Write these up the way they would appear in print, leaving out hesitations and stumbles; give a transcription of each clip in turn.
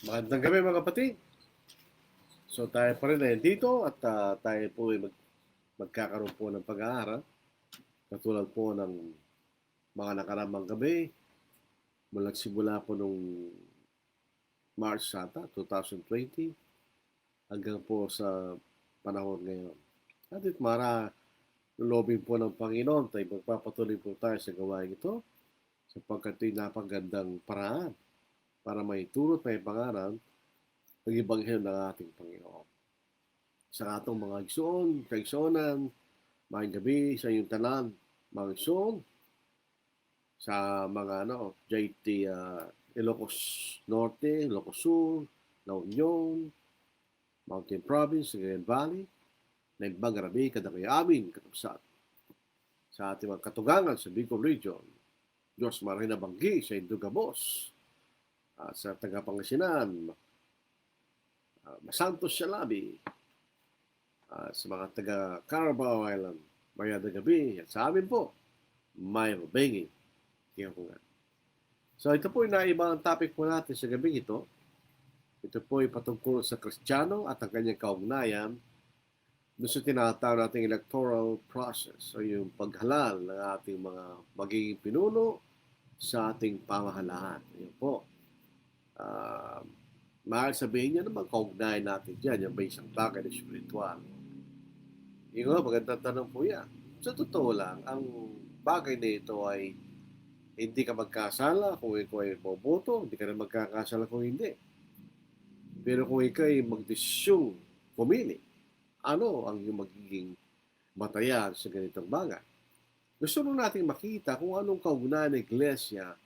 Magandang gabi mga kapatid. So tayo pa rin ay dito at tayo po ay magkakaroon po ng pag-aaral. Katulad po ng mga nakaramang gabi, mula simula po nung March ata, 2020, hanggang po sa panahon ngayon. At mara, lulobin po ng Panginoon tayo magpapatuloy po tayo sa gawain ito sapagkat ito'y napagandang paraan para maitulot may pangaral ng Ibanghel ng ating Panginoon. Sa atong mga igsoon, kaigsoonan, mga gabi sa iyong tanan, mga igsoon, sa mga JT Ilocos Norte, Ilocos Sur, La Union, Mountain Province, Cagayan Valley, na ibang grabe kadagay amin katapsat. Sa ating mga katugangan sa Bicol Region, Diyos maray na banggi sa Indugabos, at sa Tagapangasinan, Masantos Sialabi, sa mga taga Carabao Island, mayada gabi, at sa amin po, may mabengi. So ito po yung naibang topic po natin sa gabi ito. Ito po ay patungkol sa Kristiyano at ang kanyang kaugnayan doon sa tinatawag nating electoral process o yung paghalal ng ating mga magiging pinuno sa ating pamahalaan. Ayun po. Mahal sabihin niya naman kaugnayan natin dyan, yung may isang bagay na spiritual. Yung magandang tanong po yan. Sa totoo lang, ang bagay na ito ay hindi ka magkasala kung ikaw ay boboto, hindi ka na magkakasala kung hindi. Pero kung ikaw ay magdesisyong pumili, ano ang iyong magiging batayan sa ganitong bagay? Gusto mo natin makita kung anong kaugnayan ng Iglesia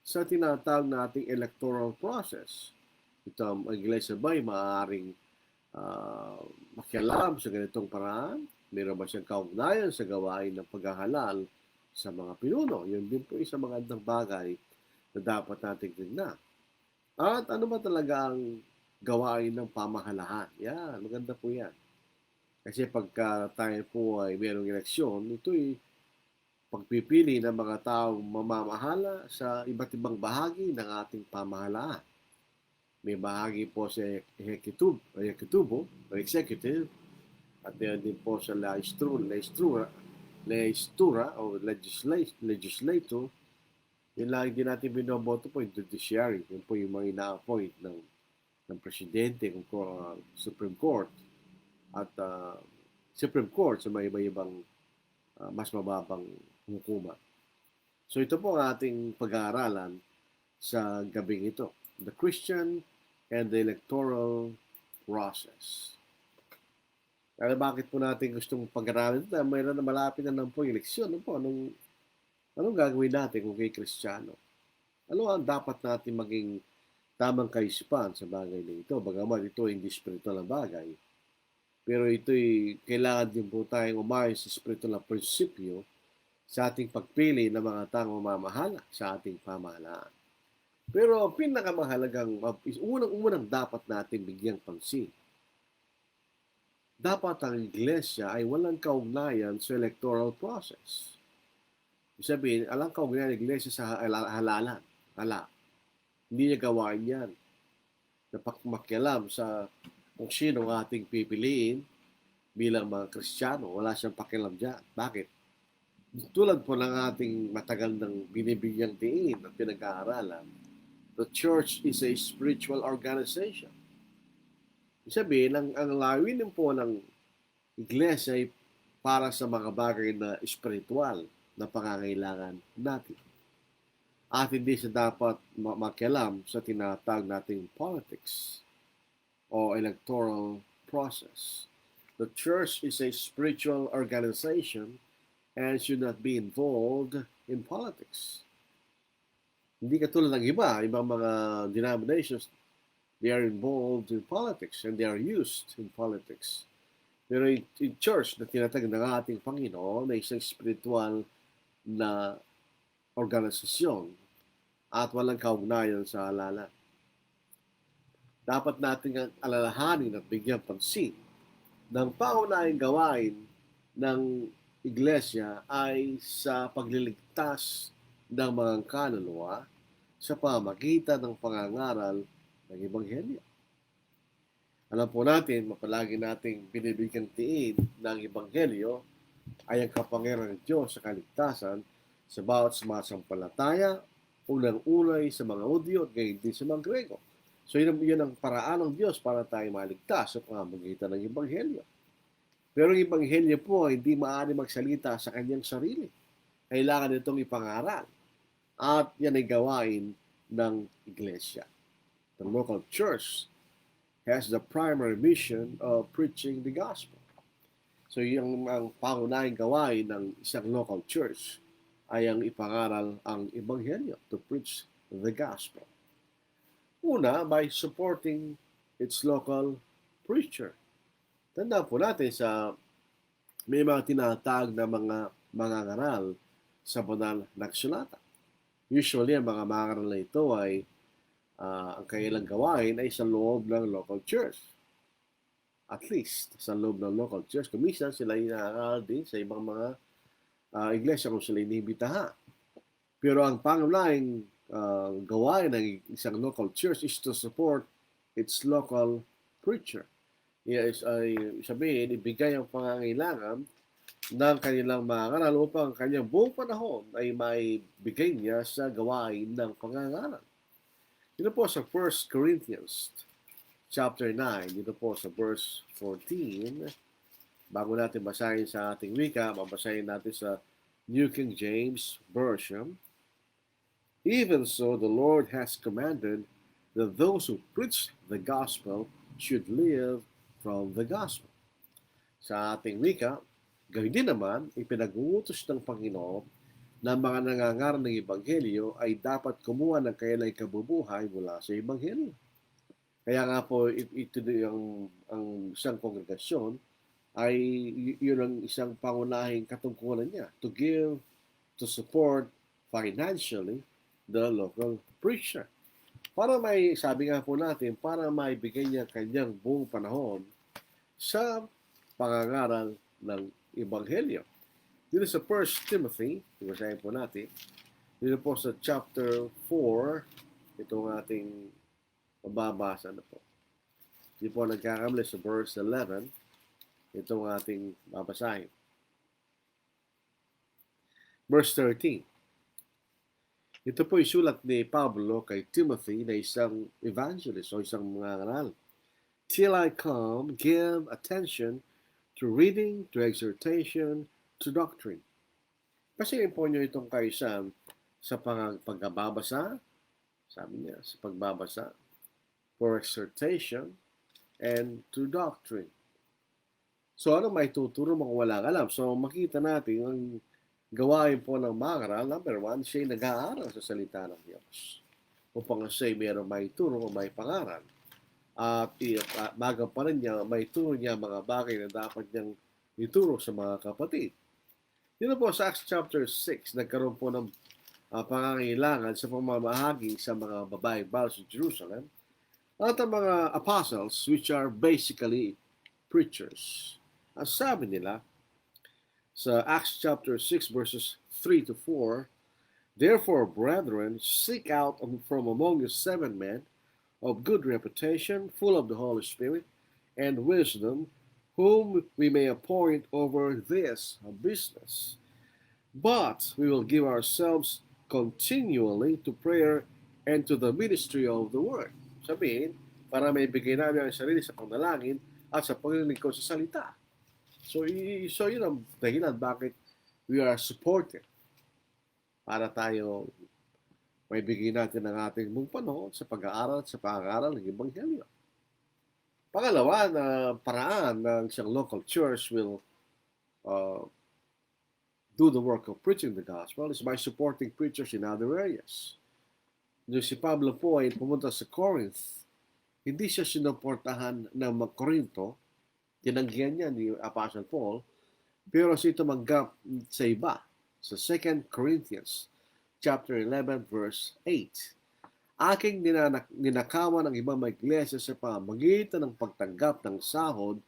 sa tinatawag nating electoral process. Ito, ang Iglesia ba ay maaaring makialam sa ganitong paraan? Meron ba siyang kaugnayan sa gawain ng paghahalal sa mga pinuno? Yun din po isang magandang bagay na dapat nating tignan. At ano ba talaga ang gawain ng pamahalahan? Yan, maganda po yan. Kasi pagka tayo po ay mayroong eleksyon, ito'y pagpipili ng mga taong mamamahala sa iba't ibang bahagi ng ating pamahalaan. May bahagi po sa executive, at meron din po sa legislatura o legislator. Yun lang hindi natin binoboto po yung judiciary. Yun po yung mga ina-appoint ng presidente, ng Supreme Court. At Supreme Court sa may iba-ibang mas mababang hukuman. So ito po ang ating pag-aaralan sa gabing ito. The Christian and the electoral process. Kaya bakit po natin gustong pag-aralan ito? Mayroon na malapit na lang po yung eleksyon. Ano po? Anong gagawin natin kung kay Kristiyano? Ano ang dapat natin maging tamang kaisipan sa bagay na ito? Bagaman ito hindi spiritual na bagay. Pero ito'y kailangan din po tayong umayon sa spiritual na prinsipyo sa ating pagpili ng mga taong mamahala sa ating pamahalaan. Pero pinakamahalagang, unang-unang dapat natin bigyang pansin. Dapat ang iglesia ay walang kaugnayan sa electoral process. Ibig sabihin, alang kaugnayan ng iglesia sa halalan. Hindi niya gawain yan. Napakmakialam sa kung sino ang ating pipiliin bilang mga Kristiyano. Wala siyang pakialam dyan. Bakit? Tulad po ng ating matagal ng binibigyang tiin at pinag-aaralan, the church is a spiritual organization. Sabihin, ang lawin po ng iglesia ay para sa mga bagay na spiritual na pangangailangan natin. At hindi siya dapat makialam sa tinatawag nating politics o electoral process. The church is a spiritual organization and should not be involved in politics. Hindi katulad ng ibang mga denominations, they are involved in politics and they are used in politics. Pero in church na tinatag ng ating Panginoon na isang spiritual na organisasyon at walang kaugnayan sa halalan. Dapat natin alalahanin at bigyan pansin ng paunahing gawain ng iglesia ay sa pagliligtas ng mga kaluluwa sa pamagitan ng pangangaral ng Ebanghelyo. Alam po natin, mapalagi nating binibigyan tiin ng Ebanghelyo ay ang kapangyarihan ng Diyos sa kaligtasan sa bawat sumasampalataya, unang-unay sa mga Hudyo at gayon din sa mga Grego. So yun ang paraan ng Diyos para tayo maligtas sa pamamagitan ng Ebanghelyo. Pero ang Ebanghelyo po ay hindi maaari magsalita sa kanyang sarili. Kailangan itong ipangaral. At yan ay gawain ng Iglesia. The local church has the primary mission of preaching the gospel. So yung ang pangunahing gawain ng isang local church ay ang ipangaral ang Ebanghelyo, to preach the gospel. Una, by supporting its local preacher. Tandaan po natin may mga tinatawag na mga mangangaral sa banal na kasulatan. Usually, ang mga mangangaral na ito ay ang kailang gawain ay sa loob ng local church. At least, sa loob ng local church. Kuminsan, sila inaaral din sa ibang mga iglesia kung sila inibitahan. Pero ang pangunahing gawain ng isang local church is to support its local preacher. Yes, ay sabihin, ibigay ang pangangailangan ng kanilang mga ngaral upang kanyang buong panahon ay maibigay niya sa gawain ng pangangaral. Dito po sa 1 Corinthians chapter 9, dito po sa verse 14, bago natin basahin sa ating wika, babasahin natin sa New King James Version. Even so, the Lord has commanded that those who preach the gospel should live from the gospel. Sa ating wika, gawin din naman, ipinag-uutos ng Panginoon na mga nangangaral ng Ebanghelyo ay dapat kumuha ng kailangang kabubuhay mula sa Ebanghelyo. Kaya nga po, ito ang isang kongregasyon ay yun ang isang pangunahing katungkulan niya, to give, to support financially the local preacher. Para sabi nga po natin, para maibigay niya kanyang buong panahon sa pangangaral ng Ebanghelyo. Dito sa 1 Timothy, basahin po natin, dito po sa chapter 4, itong ating mababasa na po. Dito po nagkakamali sa verse 11, itong ating babasahin. Verse 13. Ito po isulat ni Pablo kay Timothy na isang evangelist o isang mangangaral. Till I come, give attention to reading, to exhortation, to doctrine. Pasilin po nyo itong kaisan sa pagbabasa, sabi niya, sa pagbabasa, for exhortation, and to doctrine. So ano may tuturo kung walang alam? So makita natin ang gawain po ng mangaral, number one, siya ay nag-aaral sa salita ng Diyos. Upang siya mayroong may turo o may pangaral. At bago pa rin niya, may turo niya mga bagay na dapat niyang ituro sa mga kapatid. Dito po sa Acts chapter 6, nagkaroon po ng pangangailangan sa pamamahagi sa mga babaeng bawal sa Jerusalem at ang mga apostles, which are basically preachers. Ang sabi nila sa Acts chapter 6 verses 3 to 4, therefore, brethren, seek out from among you 7 men of good reputation, full of the Holy Spirit and wisdom, whom we may appoint over this business. But we will give ourselves continually to prayer and to the ministry of the word. Sabihin, para may bigay namin ang sarili sa panalangin at sa paglilingkod sa salita. So yun ang dahilan bakit we are supported. Para tayo may bigay natin ang ating buong panahon sa pag-aaral at sa pag-aaral ng Ebanghelyo. Pangalawa na paraan ng isang local church will do the work of preaching the gospel is by supporting preachers in other areas. Yung si Pablo po ay pumunta sa Corinth, hindi siya sinuportahan ng mga Korinto, tinanggihan niya ni Apostle Paul, pero siya tumanggap sa iba, sa 2 Corinthians chapter 11 verse 8. Aking ninakawan ng ibang mga iglesia sa pamamagitan ng pagtanggap ng sahod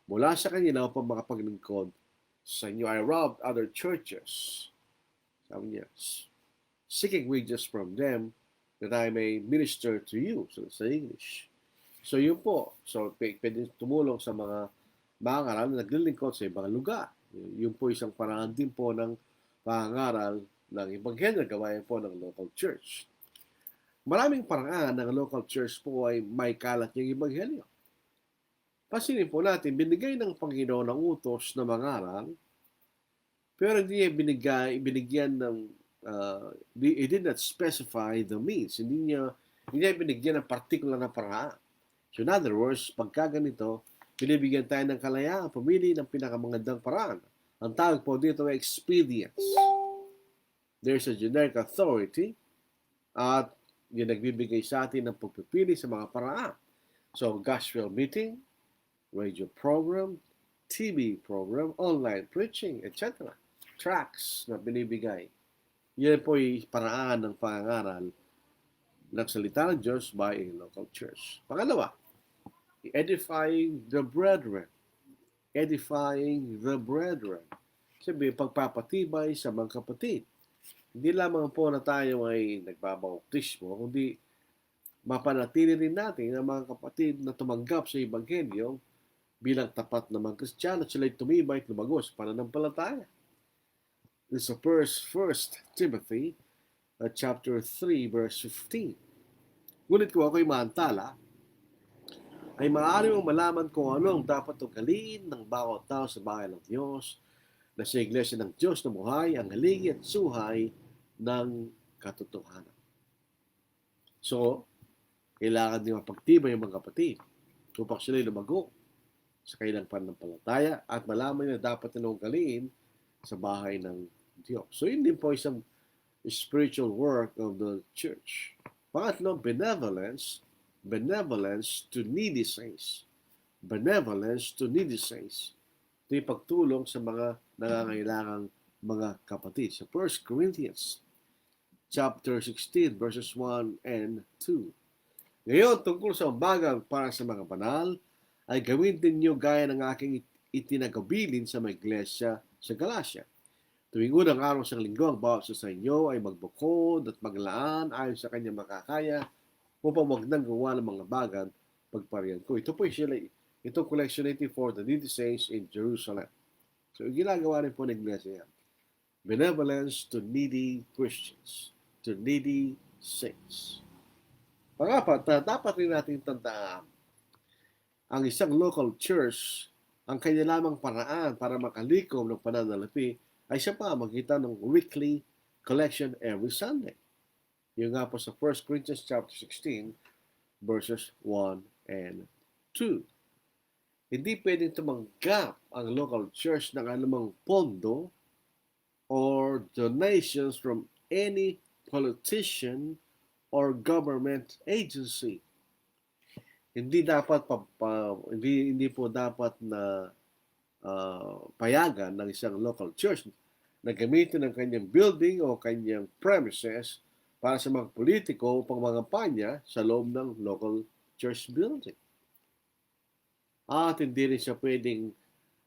mula sa kanila upang makapaglingkod sa inyo. I robbed other churches, sabi niya, seeking wages from them that I may minister to you. So, sa English. So, yun po. So, pwede tumulong sa mga mangaral na naglilingkod sa ibang lugar. Yun po isang paraan din po ng pangaral ng Ebanghelyo, gawain po ng local church. Maraming paraan ng local church po ay may kalat yung Ebanghelyo. Pansinin po natin, binigay ng Panginoon ang utos na mangaral, pero hindi niya binigyan ng, he did not specify the means. Hindi niya binigyan ng particular na paraan. So in other words, pagka ganito, binibigyan tayo ng kalayaan, pumili ng pinakamagandang paraan. Ang tawag po dito ay expedience. There's a generic authority at yung nagbibigay sa atin ng pagpipili sa mga paraan. So, gospel meeting, radio program, TV program, online preaching, etc. Tracts na binibigay. Yan po ay paraan ng pangaral ng salita ng Diyos by a local church. Pangalawa, edifying the brethren. Edifying the brethren. Sabi, pagpapatibay sa mga kapatid. Hindi lamang po na tayo ay nagbabautismo, kundi mapanatili rin natin ang mga kapatid na tumanggap sa Ebanghelyo bilang tapat na mga Kristiyano, sila'y tumibay at lumago sa pananampalataya. This is 1 Timothy chapter 3 verse 15. Ngunit kung ako'y maantala, ay maaari mong malaman kung ano ang dapat ugaliin ng bawat tao sa bahay ng Diyos, na sa Iglesia ng Diyos na buhay, ang haligi at suhay ng katotohanan. So, kailangan din mapagtibay yung mga kapatid upang sila'y lumago sa kanilang pananampalataya at malaman na dapat nilang ugaliin sa bahay ng Diyos. So, yun din po isang spiritual work of the church. Pangatlo, benevolence to needy saints. Benevolence to needy saints. Ito yung pagtulong sa mga nangangailangang mga kapatid. Sa 1 Corinthians chapter 16 verses 1 and 2. Ngayon, tungkol sa umbagang para sa mga banal, ay gawin din niyo gaya ng aking itinagabilin sa mga iglesia sa Galacia. Tuwing unang araw sa linggo, ang bawat sa inyo ay magbukod at maglaan ayon sa kanyang makakaya upang wag nang gawa ng mga bagan pagparian ko. Ito po itong collection for the needy saints in Jerusalem. So, ginagawa rin po ng iglesia yan. Benevolence to needy Christians, to needy saints. Pangapat, dapat rin natin tandaan ang isang local church, ang kanya lamang paraan para makalikom ng pananalapi ay sa pamamagitan ng weekly collection every Sunday. Yung nga po sa 1 Corinthians chapter 16 verses 1 and 2. Hindi pwedeng tumanggap ang local church ng anumang pondo or donations from any politician or government agency. Hindi po dapat na payagan ng isang local church na gamitin ang kanyang building o kanyang premises para sa mga politiko upang mangampanya sa loob ng local church building. At hindi rin siya pwedeng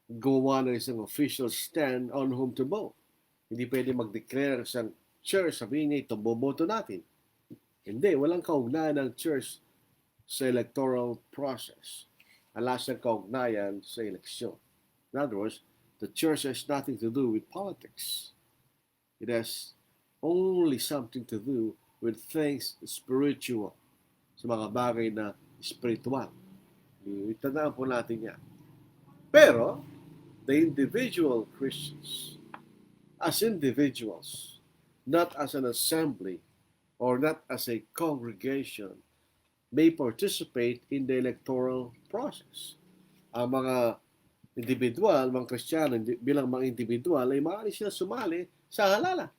gumawa ng isang official stand on whom to vote. Hindi pwedeng mag-declare isang church, sabihin niya, itong boboto natin. Hindi, walang kaugnayan ng church sa electoral process. Alas ng kaugnayan sa eleksyon. In other words, the church has nothing to do with politics. It has only something to do with things spiritual. Sa mga bagay na spiritual. Itandaan po natin yan. Pero, the individual Christians, as individuals, not as an assembly, or not as a congregation, may participate in the electoral process. Ang mga individual, mga Kristiyano, bilang mga individual, ay maaari sila sumali sa halalan,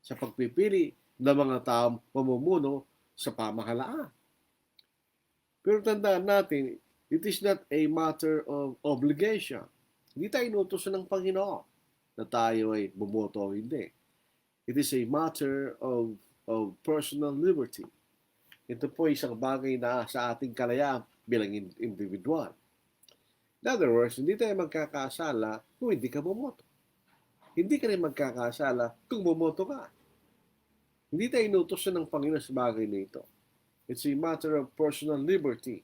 sa pagpipili ng mga taong mamumuno sa pamahalaan. Pero tandaan natin, it is not a matter of obligation. Hindi tayo inutusan ng Panginoon na tayo ay bumoto o hindi. It is a matter of personal liberty. Ito po isang bagay na sa ating kalayaan bilang individual. In other words, hindi tayo magkakasala kung hindi ka bumoto. Hindi ka rin magkakasala kung bumoto ka. Hindi tayo inutos ng Panginoon sa bagay na ito. It's a matter of personal liberty.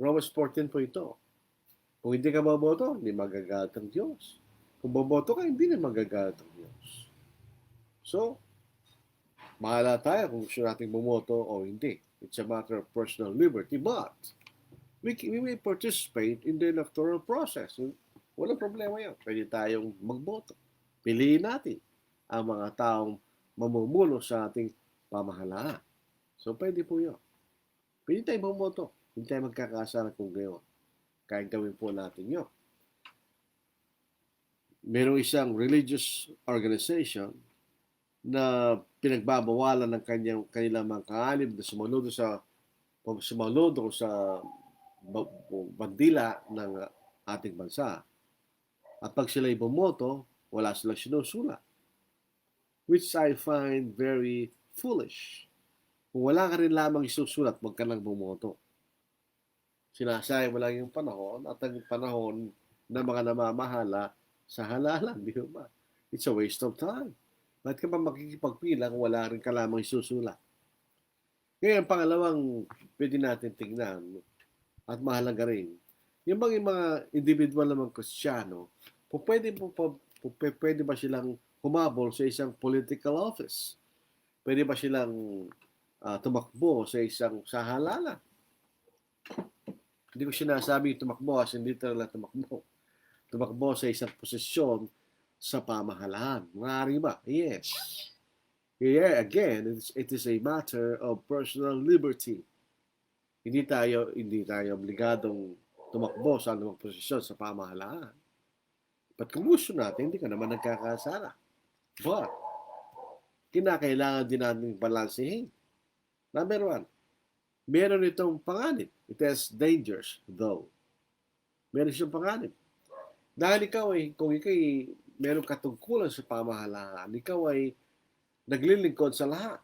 Romans 14 po ito. Kung hindi ka boboto, hindi magagalit ang Diyos. Kung boboto ka, hindi na magagalit ang Diyos. So, mahala tayo kung gusto natin bumoto o hindi. It's a matter of personal liberty. But, we may participate in the electoral process. Walang problema yan. Pwede tayong magboto. Piliin natin ang mga taong mamumuno sa ating pamahalaan. So, pwede po yun. Pwede tayong bumoto. Hindi tayo magkakasala kung gayon. Kaya gawin po natin yun. Merong isang religious organization na pinagbabawalan ng kanilang mga kaanib na sumaludo sa bandila ng ating bansa. At pag sila'y bumoto, wala silang sinusulat. Which I find very foolish. Kung wala ka rin lamang isusulat, huwag ka lang bumoto. Sinasayang mo lang yung panahon at ang panahon na mga namamahala sa halalan, di ba? It's a waste of time. Bakit ka ba makikipagpila kung wala rin ka lamang isusulat? Ngayon, pangalawang pwede natin tingnan at mahalaga rin, yung mga individual namang Kristiyano, pwede ba silang humabol sa isang political office? Pwede ba silang tumakbo sa isang halalan? Hindi ko sinasabi tumakbo kasi hindi talaga tumakbo. Tumakbo sa isang posisyon sa pamahalaan. Maaari ba? Yes. Here again, it is a matter of personal liberty. Hindi tayo obligadong tumakbo sa anumang posisyon sa pamahalaan. But kung gusto natin, hindi ka naman nagkakasala. But, kinakailangan din natin balansehin. Number one, meron itong panganib. It has dangers, though. Meron siyang panganib. Dahil kung ikaw meron katungkulan sa pamahalaan, ikaw ay naglilingkod sa lahat.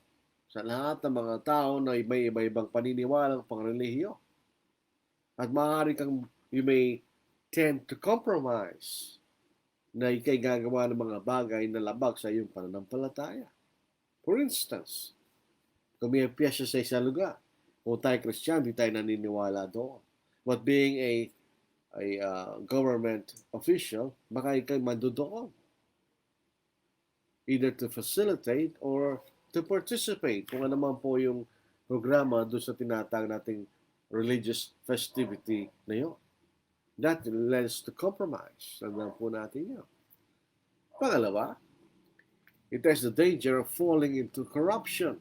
Sa lahat ng mga tao na may iba-ibang paniniwalang pangrelihiyo. At maaari you may tend to compromise na ikay gagawa ng mga bagay na labag sa iyong pananampalataya. For instance, kung may piyesa sa isang lugar, kung tayo Christian, di tayo naniniwala doon. But being a government official, baka ikay mandodoon. Either to facilitate or to participate. Kung ano man po yung programa doon sa tinatawag nating religious festivity na yun. That lends to compromise. Tandaan po natin yun. Pangalawa, it has the danger of falling into corruption.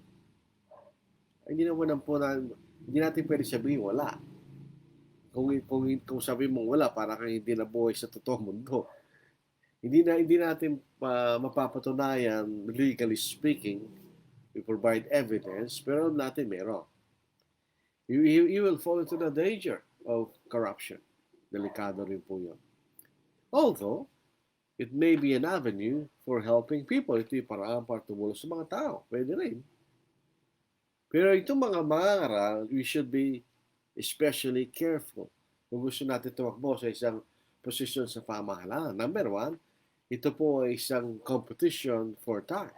Hindi natin pwede sabihin wala. Kung sabi mong wala, para kang hindi nabuhay sa totoong mundo. Hindi natin mapapatunayan, legally speaking, we provide evidence, pero natin meron. You will fall into the danger of corruption. Delikado rin po yun. Although, it may be an avenue for helping people. Ito yung paraan para tumulong sa mga tao. Pwede rin. Pero itong mga mangaral, we should be especially careful kung gusto natin tumakbo sa isang posisyon sa pamahalaan. Number one, ito po ay isang competition for time.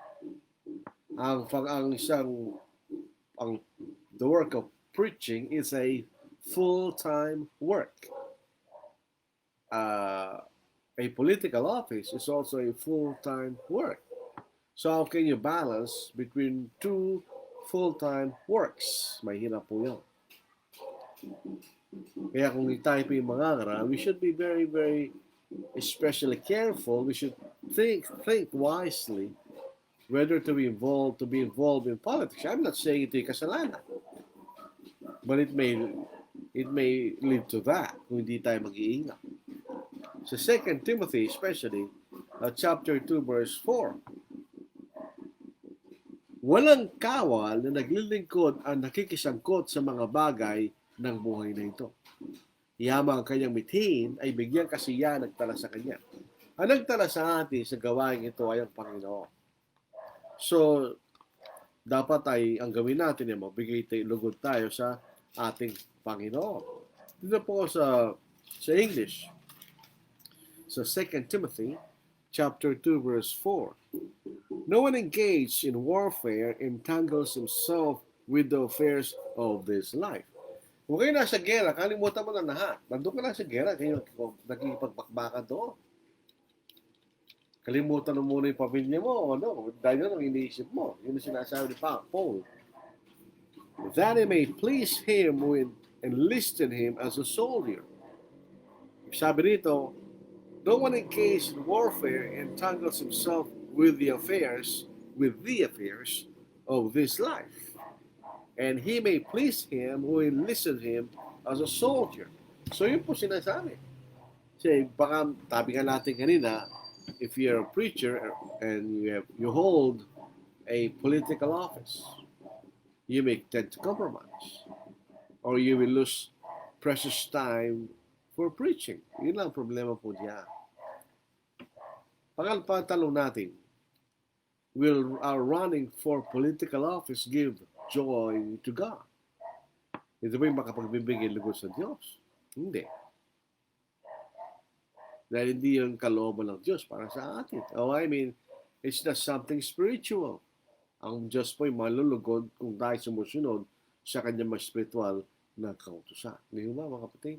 The work of preaching is a full-time work. A political office is also a full-time work. So how can you balance between two full-time works? Mahirap po yun. Kaya kung tayo po yung mangangaral, we should be very, very especially careful. We should think wisely whether to be involved in politics. I'm not saying ito yung kasalanan. But it may lead to that kung hindi tayo mag-iingat. Sa 2 Timothy especially, chapter 2 verse 4, walang kawal na naglilingkod ang nakikisangkot sa mga bagay ng buhay na ito. Yamang ang kanyang mithin ay bigyan kasiya nagtala sa kanya. Ang nagtala sa atin sa gawain ito ay ang Panginoon. So, dapat ay ang gawin natin ay magbigay lugod tayo sa ating Panginoon. Dito po sa English, sa 2 Timothy chapter 2 verse 4. No one engaged in warfare entangles himself with the affairs of this life. Kung kayo nasa gera, kalimutan mo na lahat. Nandun ka na sa gera, kayo nagkikipagbakbakan doon. Kalimutan mo muna yung pamilya mo, ano, dahil yun ang iniisip mo. Yun ang sinasabi ni Paul. That he may please him who enlisted him as a soldier. Sabi rito, no one engaged in warfare entangles himself with the affairs of this life. And he may please him who enlisted him as a soldier. So yun po sinasabi. Kasi baka tabi nga natin kanina, if you're a preacher and you hold a political office, you may tend to compromise. Or you will lose precious time for preaching. Yun lang ang problema po diyan. Pagtanong natin, will our running for political office give joy to God? Ito ba yung makapagbibigay lugod sa Diyos? Hindi. Dahil hindi yung kalooban ng Diyos para sa atin. Oh, I mean, it's not something spiritual. Ang Diyos po ay malulugod kung tayo sumusunod sa kanyang mas spiritual na kautusan. Hindi ba, mga kapatid?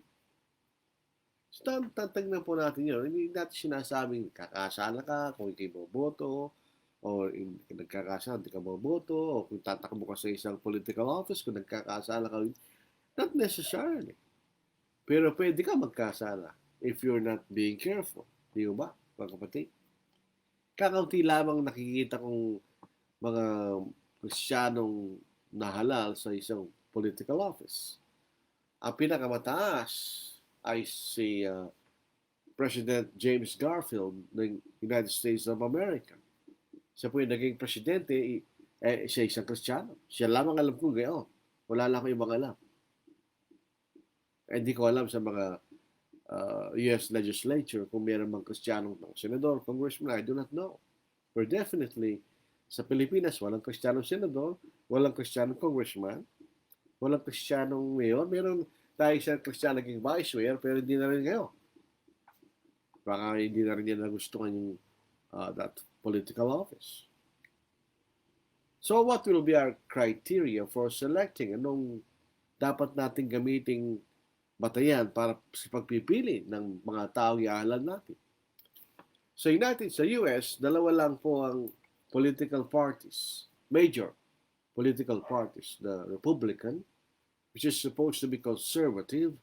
So, tatagnan po natin yun. Hindi natin sinasabing kakasala ka kung ikay boboto, o nagkakasala, hindi ka boboto, o kung tatakbo ka sa isang political office, kung nagkakasala ka. Not necessarily. Pero pwede ka magkasala if you're not being careful. Di ba, mga kapatid? Kakaunti lamang nakikita kong mga Kristiyanong nahalal sa isang political office. Ang pinakamataas ay si President James Garfield ng United States of America. Siya po yung naging presidente, siya isang Kristiyano. Siya lamang alam ko ngayon. Wala lang ko ibang alam. Hindi ko alam sa mga US legislature kung meron mang Kristiyanong senador, congressman, I do not know. But definitely, sa Pilipinas, walang Kristiyanong senador, walang Kristiyanong congressman, walang Kristiyanong mayor. Meron tayo isang Kristiyano naging vice mayor, pero hindi na rin ngayon. Baka hindi na rin niya nagustuhan yung that political office. So what will be our criteria for selecting? Anong dapat natin gamiting batayan para sa pagpipili ng mga taong iahalal natin? Sa US, dalawa lang po ang political parties, major political parties, the Republican, which is supposed to be conservative,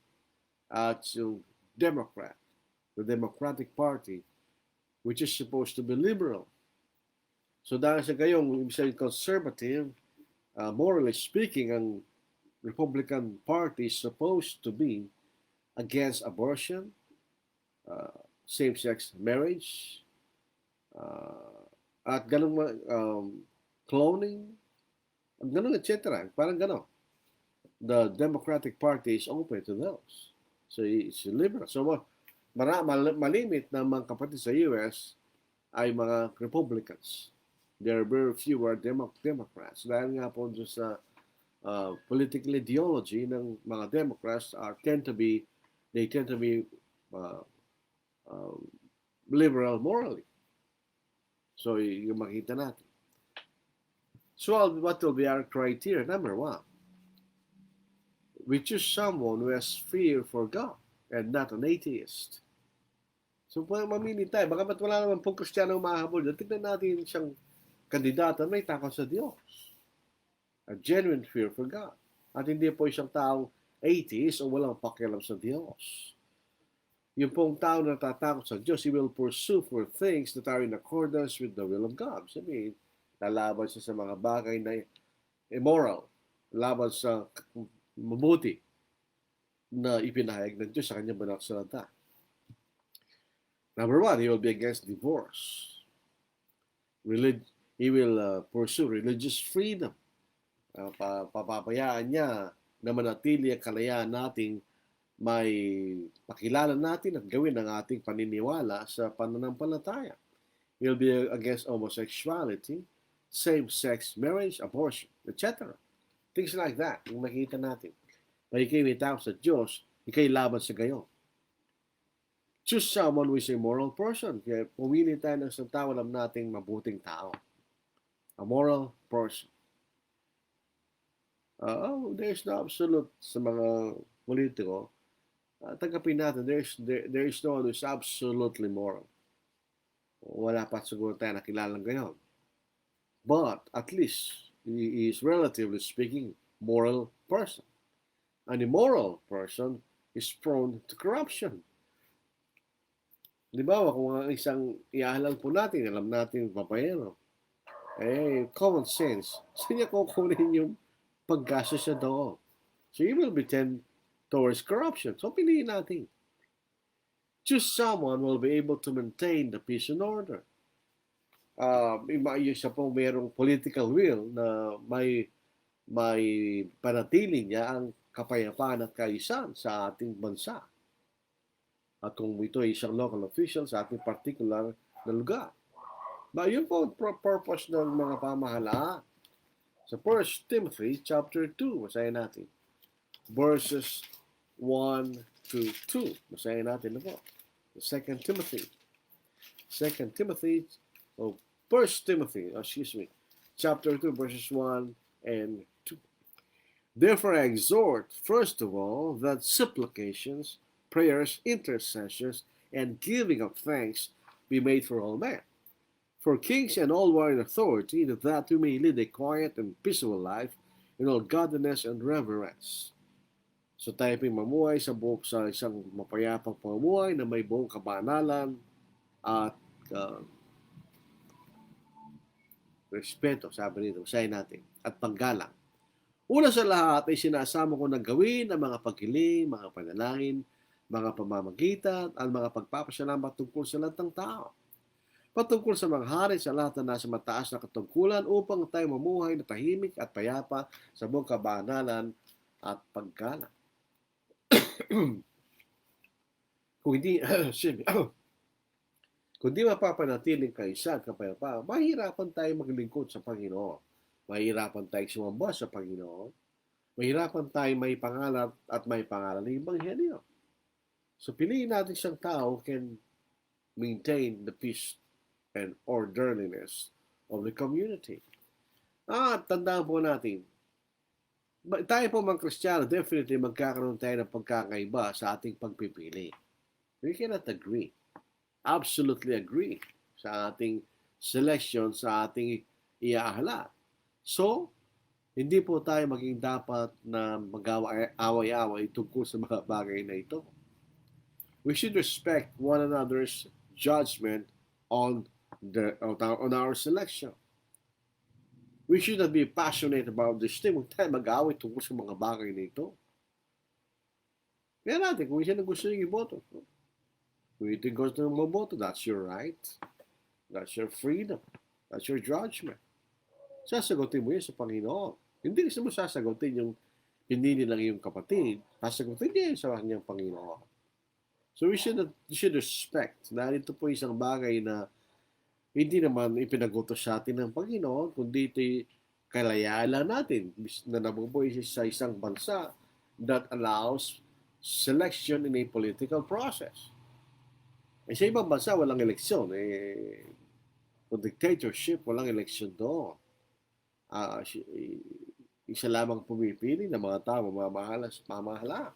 at yung Democrat, the Democratic Party, which is supposed to be liberal. So dahil sa gayong conservative, morally speaking, ang Republican Party is supposed to be against abortion, same-sex marriage, at ganun cloning, ganun, etc. Parang ganun. The Democratic Party is open to those. So it's liberal. So malimit na mga kapatid sa US ay mga Republicans. There are very fewer Democrats. Dahil nga po sa political ideology ng mga Democrats tend to be liberal morally. So yung makita natin. So what will be our criteria? Number one, we choose someone who has fear for God and not an atheist. So mamili tayo. Baka ba't wala naman pong Kristiyano mahabol? Tignan natin siyang kandidato may takot sa Diyos. A genuine fear for God. At hindi po isang taong atheist o walang pakialam sa Diyos. Yung pong tao na natatakot sa Diyos, he will pursue for things that are in accordance with the will of God. Sabihin, lalaban siya sa mga bagay na immoral, laban sa mabuti na ipinahayag ng Diyos sa kanyang banal na salita. Number one, he will be against divorce. He will pursue religious freedom. Papapayaan niya na manatili ang kalayaan nating may pakilala natin at gawin ang ating paniniwala sa pananampalataya. He'll be against homosexuality, same-sex marriage, abortion, etc. Things like that, yung makita natin. Pag ikay may tao sa Diyos, ikay laban sa gayon. Choose someone who is a moral person. Kaya pumili tayo ng isang tao, alam nating mabuting tao. A moral person. There's no absolute sa mga politiko. Tanggapin natin, there is no one who's absolutely moral. Wala pa siguro tayo nakilalang gayon. But at least he is, relatively speaking, moral person. An immoral person is prone to corruption. Di ba, kung ang isang iahalal po natin, alam natin papayero, common sense, saan niya kukunin yung paggastos siya doon? So he will be tend towards corruption. So piliin natin. Choose someone who will be able to maintain the peace and order. Isa pong merong political will na may panatili niya ang kapayapaan at kaayusan sa ating bansa. At kung ito ay isang local official sa ating particular na lugar. Yun po ang purpose ng mga pamahalaan. Sa 1 Timothy chapter 2, basahin natin. Verses 1 to 2. Basahin natin na po. 2 Timothy. 2 Timothy, 1 Timothy, chapter 2, verses 1 and 2. Therefore I exhort, first of all, that supplications, prayers, intercessions, and giving of thanks be made for all men, for kings and all who are in authority, that we may lead a quiet and peaceful life in all godliness and reverence. So tayo pong mamuhay sa isang mapayapang pamumuhay na may buong kabanalan at respeto, sabi nito, sabi natin, at paggalang. Una sa lahat ay sinasama ko na gawin ang mga paghiling, mga panalangin, mga pamamagitan, at mga pagpapasalamat tungkol sa lahat ng tao. Patungkol sa mga hari sa lahat na nasa mataas na katungkulan upang tayo mamuhay na tahimik at payapa sa buong kabanalan at paggalang. Kung hindi mapapanatiling kaisa at kapayapaan, mahirapan tayo maglingkod sa Panginoon. Mahirapan tayo sumamba sa Panginoon. Mahirapan tayo may pangalan at may pangalan ng Ebanghelyo. So piliin natin siyang tao can maintain the peace and orderliness of the community. Tandaan po natin, tayo po mga Kristiyano, definitely magkakaroon tayo ng pagkakaiba sa ating pagpipili. We cannot agree. Absolutely agree sa ating selection, sa ating iahala. So, hindi po tayo maging dapat na mag-away-away tungkol sa mga bagay na ito. We should respect one another's judgment on our selection. We should not be passionate about this thing. Huwag tayo mag-away tungkol sa mga bagay na ito. Kaya natin, kung isa na gusto nyo iboto. Kung ito yung gusto nyo maboto, that's your right. That's your freedom. That's your judgment. Sasagutin mo yun sa Panginoon. Hindi kasi mo sasagutin yung pinili lang yung kapatid. Sasagutin niya yun sa kanyang Panginoon. So we should respect. Dahil ito po isang bagay na hindi naman ipinagutos sa atin ng Panginoon, kundi ito'y kalayaan lang natin na nabubuhay sa isang bansa that allows selection in a political process. Sa ibang bansa, walang eleksyon. Kung dictatorship, walang eleksyon doon. Isa lamang pumipili ng mga tao, mamahala.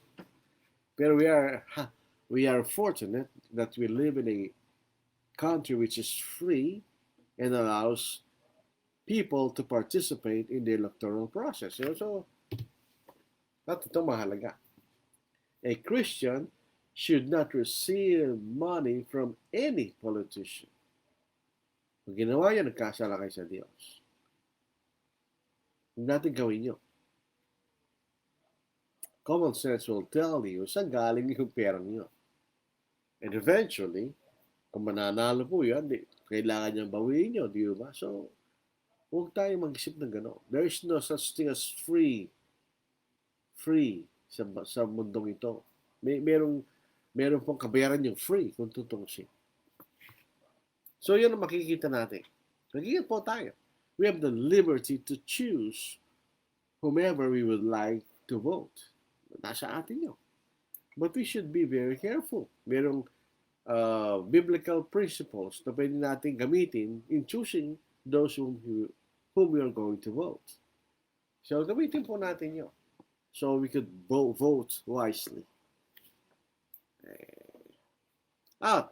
Pero we are fortunate that we live in a country which is free and allows people to participate in the electoral process. So ito mahalaga. A Christian should not receive money from any politician. Kung ginawa yan, nagkasala kayo sa Diyos. Huwag natin gawin yun. Common sense will tell you saan galing yung perang yun. And eventually, kung mananalo po yan, kailangan niyang bawiin yun, di ba? So, huwag tayo mag-isip ng gano'n. There is no such thing as free sa mundong ito. Meron pong kabayaran yung free kung tutusin. So, yun ang makikita natin. Nagigit po tayo. We have the liberty to choose whomever we would like to vote. Nasa atin yun. But we should be very careful. Merong biblical principles na pwede natin gamitin in choosing those whom whom we are going to vote. So, gamitin po natin yun. So, we could vote wisely. At,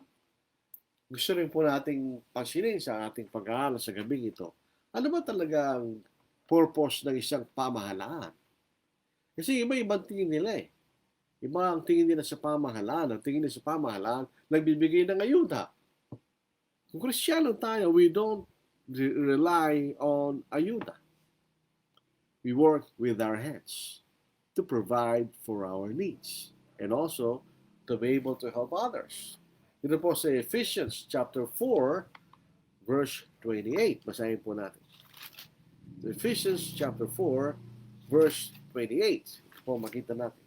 gusto rin po nating pansinin sa ating pag-aaral sa gabing ito, ano ba talagang purpose ng isang pamahalaan? Kasi iba-ibang tingin nila eh. Iba ang tingin nila sa pamahalaan. Ang tingin nila sa pamahalaan, nagbibigay ng ayuda. Kung Kristiyano tayo, we don't rely on ayuda. We work with our hands to provide for our needs and also to be able to help others. Ito po sa Ephesians chapter 4, verse 28. Basahin po natin. Ephesians chapter 4, verse 28. Ito po makita natin.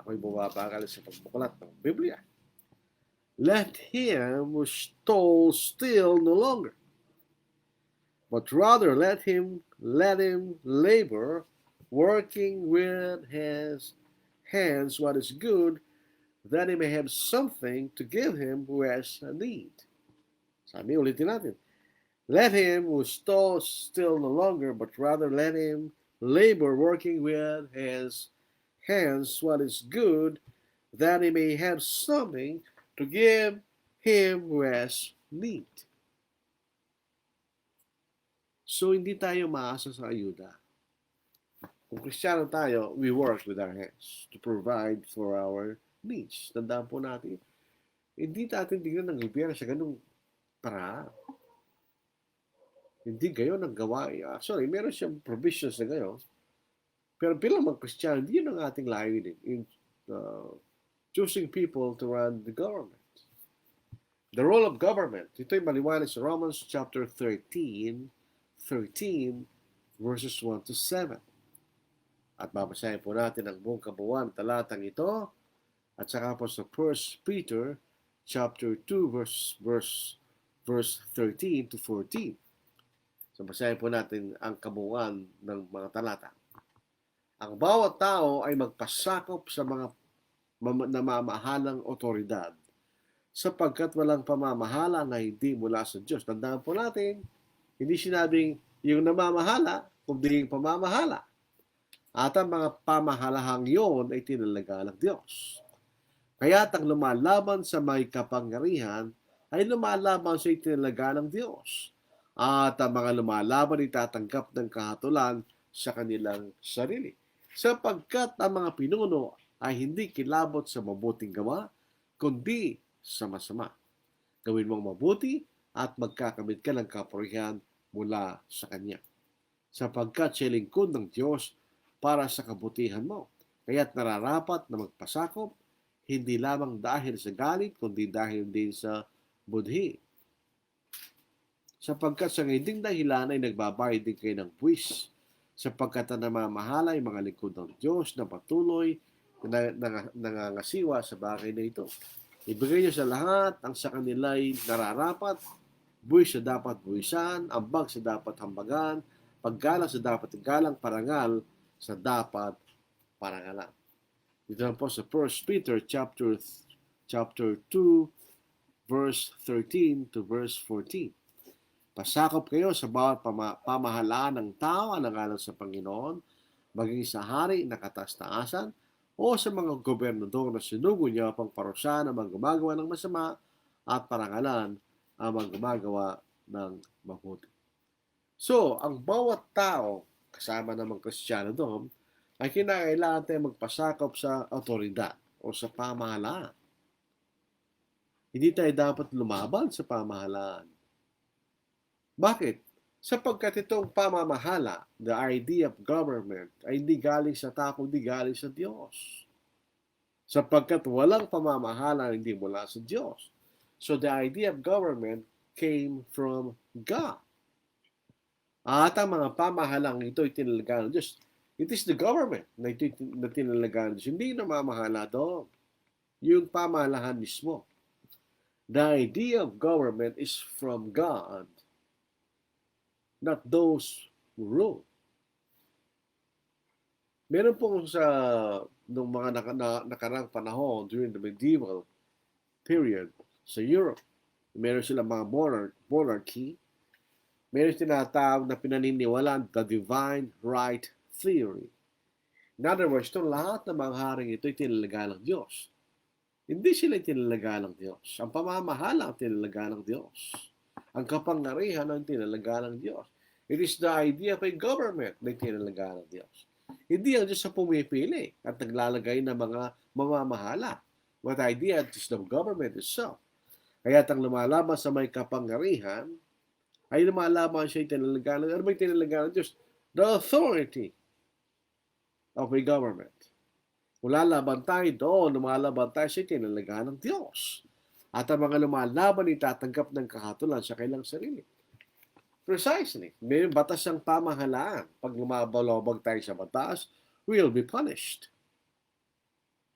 Ako'y bumabagal sa pagbuklat ng Biblia. Let him who stole steal no longer, but rather let him labor, working with his hands what is good, that he may have something to give him who has a need. Sabi, ulitin natin. Let him who stole steal no longer, but rather let him labor, working with his hands what is good, that he may have something to give him who has need. So, hindi tayo maasa sa ayuda. Kung Kristiyano tayo, we work with our hands to provide for our needs. Tandaan po natin, hindi natin tingnan ng gobyerno sa ganung paraan. Hindi gayon ang gawain. Sorry, meron siyang provisions na gayon. Pero bilang mga Kristiyano, hindi yun ang ating layunin in choosing people to run the government. The role of government, ito'y maliwanag sa Romans chapter 13, verses 1 to 7. At babasahin po natin ang buong kabuuan talatang ito. At saka po sa 1 Peter chapter 2, verse 13 to 14. So basahin po natin ang kabuuan ng mga talata. Ang bawat tao ay magpasakop sa mga namamahalang otoridad sapagkat walang pamamahala na hindi mula sa Diyos. Tandaan po natin, hindi sinabing yung namamahala, kundi yung pamamahala. At ang mga pamahalahang yon ay tinalaga ng Diyos. Kaya't ang lumalaban sa may kapangyarihan ay lumalaban sa itinalaga ng Diyos. At ang mga lumalaban ay tatanggap ng kahatulan sa kanilang sarili. Sapagkat ang mga pinuno ay hindi kilabot sa mabuting gawa, kundi sa masama. Gawin mong mabuti at magkakamit ka ng kapurihan mula sa Kanya. Sapagkat siya lingkod ng Diyos para sa kabutihan mo. Kaya't nararapat na magpasakop, hindi lamang dahil sa galit, kundi dahil din sa budhi. Sapagkat sa ngayong dahilan ay nagbabayad din kayo ng buwis. Sapagkat ang namamahala ay mga lingkod ng Diyos na patuloy na nangangasiwa sa bagay na ito. Ibigay niyo sa lahat ang sa kanila'y nararapat, buwis sa dapat buwisan, ambag sa dapat hambagan, paggalang sa dapat igalang, parangal sa dapat parangalan. Dito lang po sa 1 Peter chapter 2, verse 13 to verse 14. Pasakop kayo sa bawat pamahalaan ng tao alang-alang sa Panginoon, maging sa hari na katas-taasan, o sa mga gobernador na sinugo niya pang parusahan ang mga gumagawa ng masama at parangalan ang mga gumagawa ng mabuti. So, ang bawat tao, kasama namang Kristiyano doon, ay kinakailangan tayo magpasakop sa otoridad o sa pamahalaan. Hindi tayo dapat lumaban sa pamahalaan. Bakit? Sapagkat itong pamamahala, the idea of government, ay hindi galing sa tao, hindi galing sa Diyos. Sapagkat walang pamamahala hindi mula sa Diyos. So the idea of government came from God. At ang mga pamahalang ito ay tinalaga ng Diyos. It is the government na tinalaga ng Diyos. Hindi namamahala doon. Yung pamahalahan mismo. The idea of government is from God, not those who rule. Meron pong sa nung mga nakarang panahon during the medieval period sa Europe, meron silang mga monarchy Meron tinatawag na pinaniniwalaan the divine right theory. In other words, itong lahat ng mga haring ito ay tinalaga ng Diyos. Hindi sila tinalaga ng Diyos. Ang pamamahala ang tinalaga ng Diyos. Ang kapangyarihan ang tinalaga ng Diyos. It is the idea of a government na tinalaga ng Diyos. Hindi ang Diyos sa pumipili at naglalagay ng mga mamamahala. What idea is the government itself. Kaya ang lumalaban sa may kapangyarihan, ay lumalaban siya tinalaga ng, ano ba yung tinalaga ng Diyos? The authority of a government. Kung lalaban tayo doon, lumalaban tayo sa tinalaga ng Diyos. At ang mga lumalaban ay tatanggap ng kahatulan sa kailang sarili. Precisely. May batas ng pamahalaan. Pag lumabalobag tayo sa batas, we'll be punished.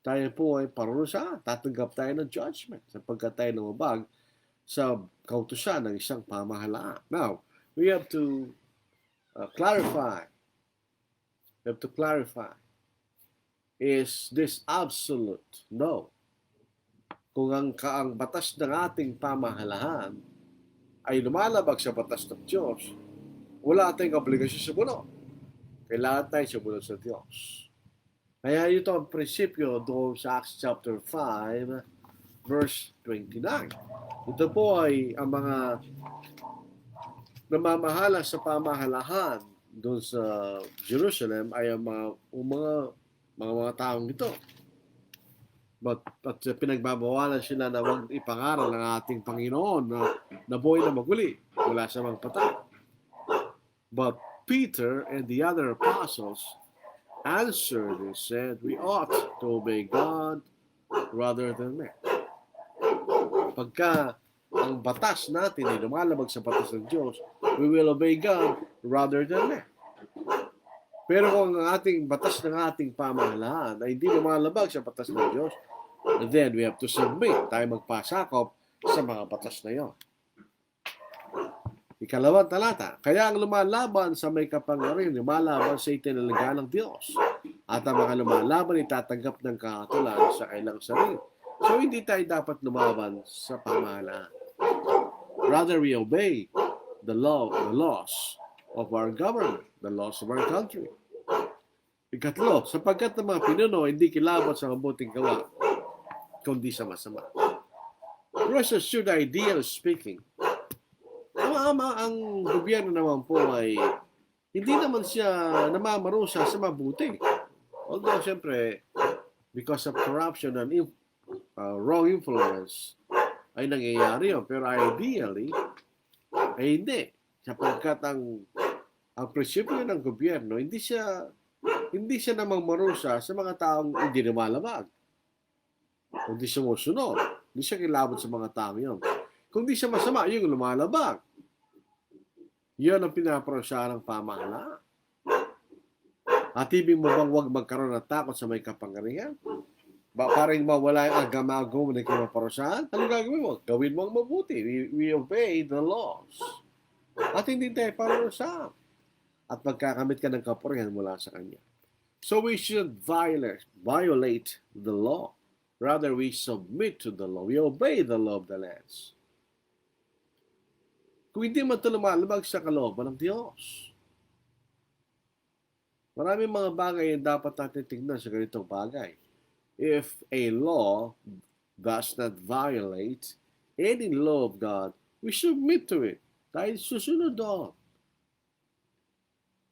Tayo po ay parusa. Tatanggap tayo ng judgment sapagkat tayo lumabag sa kautusan ng isang pamahalaan. Now, we have to clarify. We have to clarify. Is this absolute? No. Kung ang batas ng ating pamahalaan ay lumalabag sa batas ng Diyos, wala tayong obligasyon sa bunod. Kailangan tayo sa bunod sa Diyos. Kaya ito ang prinsipyo doon sa Acts chapter 5, verse 29. Ito po ay ang mga namamahala sa pamahalahan doon sa Jerusalem ay ang mga taong ito. But pinagbabawalan sila na huwag ipangaral ng ating Panginoon na buhay na maguli mula sa mga patay. But Peter and the other apostles answered and said, we ought to obey God rather than men. Pagka ang batas natin ay lumalabag sa batas ng Diyos, we will obey God rather than men. Pero kung ang ating batas ng ating pamahalaan ay hindi lumalabag sa batas ng Diyos, then we have to submit. Tayo magpasakop sa mga batas na yon. Ikalawang talata, kaya ang lumalaban sa may kapangyarihan, lumalaban sa itinalaga ng Diyos. At ang mga lumalaban ay tatanggap ng kahatulan sa kailang sarili. So hindi tayo dapat lumaban sa pamahalaan. Rather, we obey the laws of our government, the laws of our country. Ikatlo, sapagkat ang mga pinuno hindi kilaban sa mabuting gawa, kundi sa masama. Rest assured, ideally speaking, ang gobyerno naman po ay hindi naman siya namamarusa sa mabuti. Although, siyempre, because of corruption and wrong influence, ay nangyayari yun. Pero ideally, ay hindi. Sapagkat ang prinsipyo ng gobyerno, hindi siya namang marusa sa mga taong hindi lumalabag. Kung di sumusunod, hindi siya kilabot sa mga taong yun. Kung di siya masama, yung lumalabag. Yun ang pinaparusahan ng pamahalaan. At ibig mo bang huwag magkaroon ng takot sa may kapangyarihan? Parang mawala yung agamago na kinaparusahan? Anong gagawin mo? Gawin mo ang mabuti. We obey the laws. At hindi tayo parusahan. At magkakamit ka ng kapurihan mula sa Kanya. So we should violate the law. Rather, we submit to the law. We obey the law of the lands. Kung hindi man ito lumalabag sa kalooban ng Diyos. Maraming mga bagay yung dapat natin tingnan sa ganitong bagay. If a law does not violate any law of God, we submit to it. Dahil susunod doon.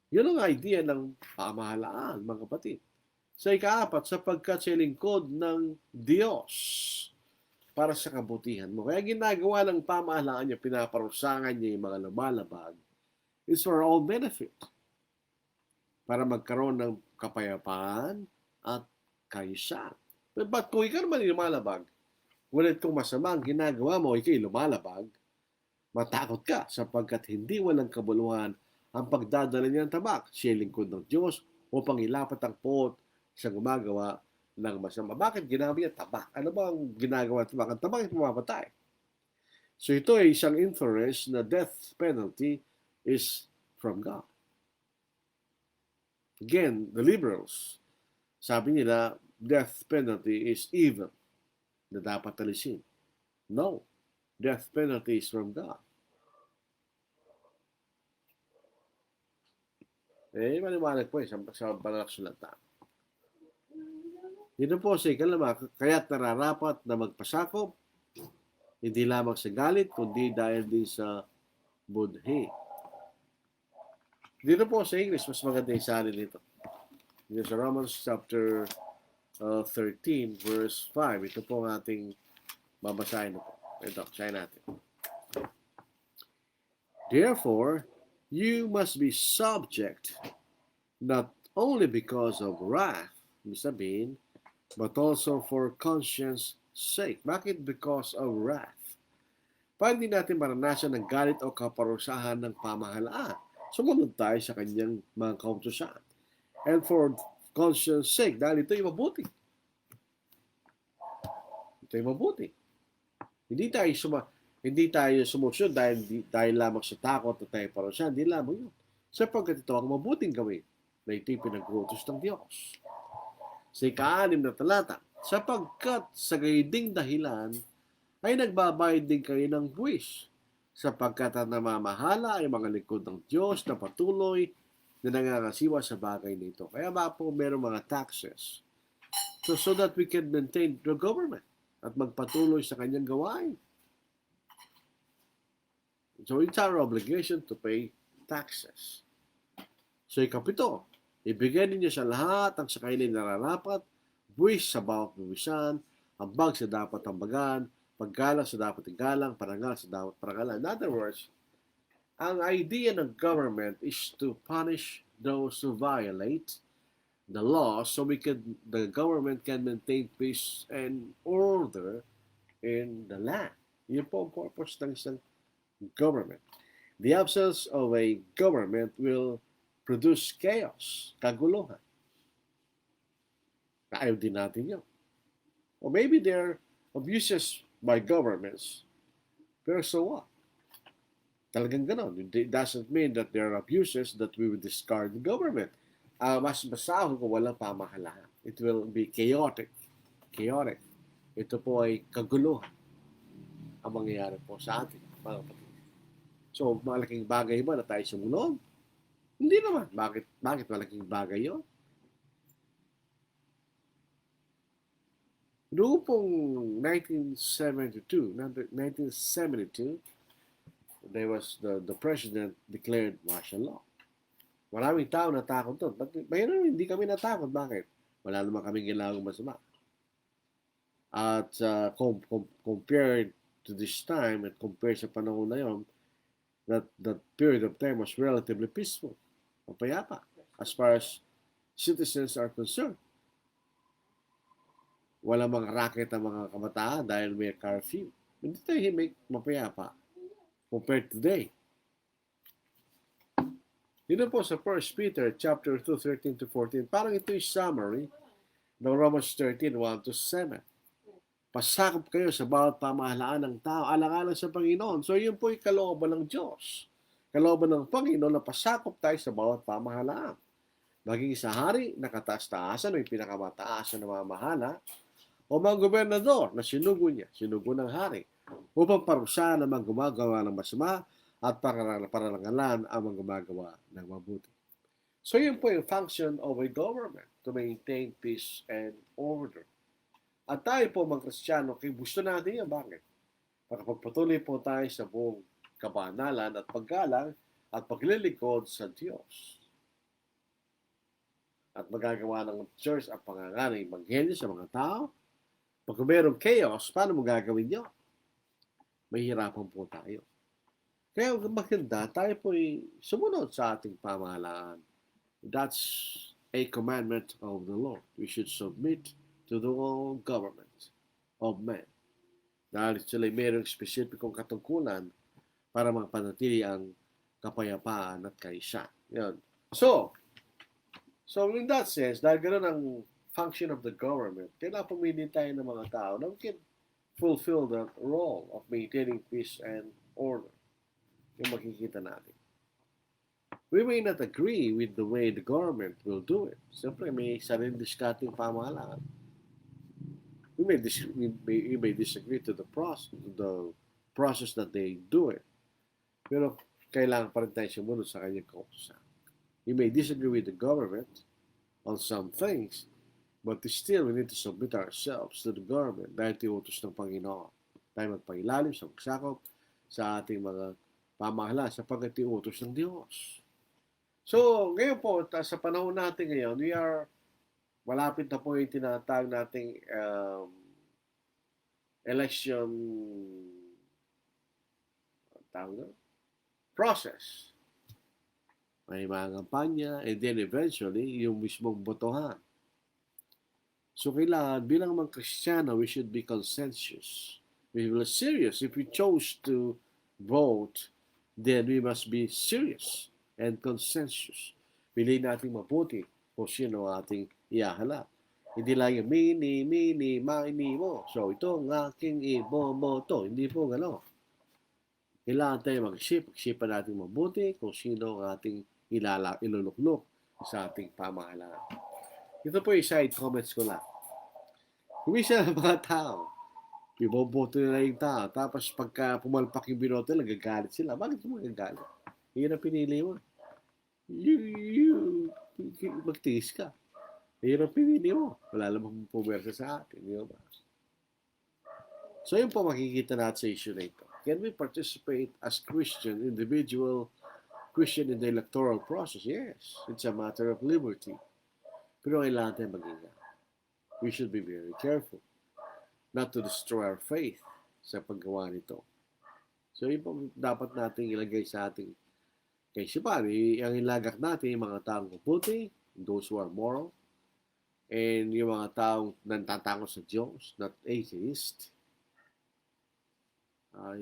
Yun ang idea ng pamahalaan, mga kapatid. Sa ikaapat, sapagkat sa lingkod ng Diyos para sa kabutihan mo. Kaya ginagawa ng pamahalaan niya, pinaparusangan niya yung mga lumalabag, is for all benefit. Para magkaroon ng kapayapaan at kaayusan. But kung ikaw naman lumalabag, ngunit kung masama ang ginagawa mo, ikaw lumalabag, matakot ka sapagkat hindi walang kabuluhan ang pagdadala niya ng tabak. Siya lingkod ng Diyos upang ilapat ang pot sa gumagawa ng masama. Bakit ginagawa niya tabak? Ano ba ang ginagawa ng tabak? Ang tabak ay pumapatay. So ito ay isang inference na death penalty is from God. Again, the liberals, sabi nila, death penalty is evil na dapat alisin. No. Death penalty is from God. Maliwanag po sa banal na sulatan. Dito po sa ikalama, kaya't nararapat na magpasakop, hindi lamang sa galit, kundi dahil din sa budhi. Dito po sa English, mas maganda yung salin nito. Dito sa Romans chapter 13, verse 5. Ito po ang ating babasahin na po. Ito, basahin natin. Therefore, you must be subject, not only because of wrath, ibig sabihin, but also for conscience sake. Bakit because of wrath? Para hindi natin maranasan ng galit o kaparusahan ng pamahalaan. Sumunod tayo sa kanyang mga kautusan. And for conscience sake, dahil ito'y mabuti. Ito'y mabuti. Hindi tayo sumusunod dahil lamang sa takot na tayo parusahan. Hindi lamang yun. Sapagkat ito ang mabuting gawin na ito'y pinag-utos ng Diyos. Sa ika-6 na talata, sapagkat sa gayuding dahilan ay nagbabayad din kayo ng buwis, sapagkat ang namamahala ay mga lingkod ng Diyos na patuloy na nangangasiwa sa bagay nito. Kaya ba po meron mga taxes so that we can maintain the government at magpatuloy sa kanyang gawain. So it's our obligation to pay taxes. So ikapito, ibigay ninyo sa lahat ang sa kailin nararapat, buwis sa bawat buwisan, ambag sa dapat ambagan, paggalang sa dapat igalang, parangal sa dapat parangalan. In other words, ang idea ng government is to punish those who violate the law so the government can maintain peace and order in the land. Yun po ang purpose ng isang government. The absence of a government will produce chaos, kaguluhan. Ayaw din natin yun. Or maybe there are abuses by governments, pero so what? Talagang ganon. It doesn't mean that there are abuses that we will discard the government. Mas masahol kung walang pamahalaan. It will be chaotic. Chaotic. Ito po ay kaguluhan ang mangyayari po sa atin. So, malaking bagay ba na tayo sumunod? Hindi naman. Bakit malaking bagay yun? Noong pong 1972, there was the president declared martial law. Maraming tao natakot doon. Mayroon hindi kami natakot. Bakit? Wala naman kaming ginawang masama. At compared to this time at compared sa panahon na yon, that period of time was relatively peaceful. Mapayapa as far as citizens are concerned. Wala mga racket ang mga kabataan dahil may curfew. Hindi tayo mapayapa compared today. Dito po sa 1 Peter chapter 2, 13-14, parang ito yung summary ng Romans 13, 1-7. Pasakop kayo sa bawat pamahalaan ng tao, alang-alang sa Panginoon. So yun po yung kalooban ng Diyos. Kalooban ng Panginoon na pasakop tayo sa bawat pamahalaan. Maging sa hari na kataas-taasan o yung pinakamataasan na mamahala, o mga gobernador na sinugo ng hari, upang parusahan ang mga gumagawa ng masama at paralangalan ang mga gumagawa ng mabuti. So yun po yung function of a government, to maintain peace and order. At tayo po mga Kristiyano, gusto natin yan. Bakit? Makapagpatuloy po tayo sa buong kabanalan at paggalang at paglilingkod sa Diyos. At magagawa ng church ang pangangalang ebanghelyo sa mga tao. Pag mayroong chaos, paano mo gagawin yun? Mahihirapan po tayo. Kaya maganda, tayo po sumunod sa ating pamahalaan. That's a commandment of the Lord. We should submit to the whole government of men. Dahil sila mayroong spesipikong katungkulan para mapanatili ang kapayapaan at kaisa. Yan. So in that sense, dahil ganoon ang function of the government, kailangan pumili tayo ng mga tao na can fulfill that role of maintaining peace and order. Yung makikita natin. We may not agree with the way the government will do it. Siyempre, may sariling diskating pamahalaan. We may disagree to the process that they do it. Pero kailangan pa rin tayo sumunod sa kanyang kautusan. You may disagree with the government on some things, but still we need to submit ourselves to the government dahil tiutos ng Panginoon. Tayo magpailalim sa magsakop sa ating mga pamahalaan sapagkat tiutos ng Diyos. So, ngayon po, sa panahon natin ngayon, malapit na po yung tinatawag nating election process. May mga kampanya, and then eventually, yung mismong botohan. So, kailangan, bilang mga Kristiyano, we should be conscientious. We will be serious. If we chose to vote, then we must be serious and conscientious. Piliin natin mabuti kung sino ating ihahala. Hindi lang yung mini, maini mo. So, ito ang aking iboboto. Hindi po gano'n. Kailangan tayo mag-isipan natin mabuti kung sino ang ating iluluklok sa ating pamahalaan. Ito po yung side comments ko lang. Kung isa ng mga tao, iboboto nila yung tao, tapos pagka pumalpak yung binoto, nagagalit sila. Bakit mo nagagalit? Yun ang pinili mo. Magtiis ka. Yun ang pinili mo. Wala namang pumersa sa atin. Di ba? So yun po makikita natin sa issue na ito. Can we participate as Christian, individual Christian in the electoral process? Yes. It's a matter of liberty. Pero kailangan tayo mag-ingat. We should be very careful not to destroy our faith sa paggawa nito. So yun po dapat natin ilagay sa ating kaisipan. Ang ilagak natin yung mga taong mabuti, those who are moral, and yung mga taong nantatango sa Diyos, not atheist.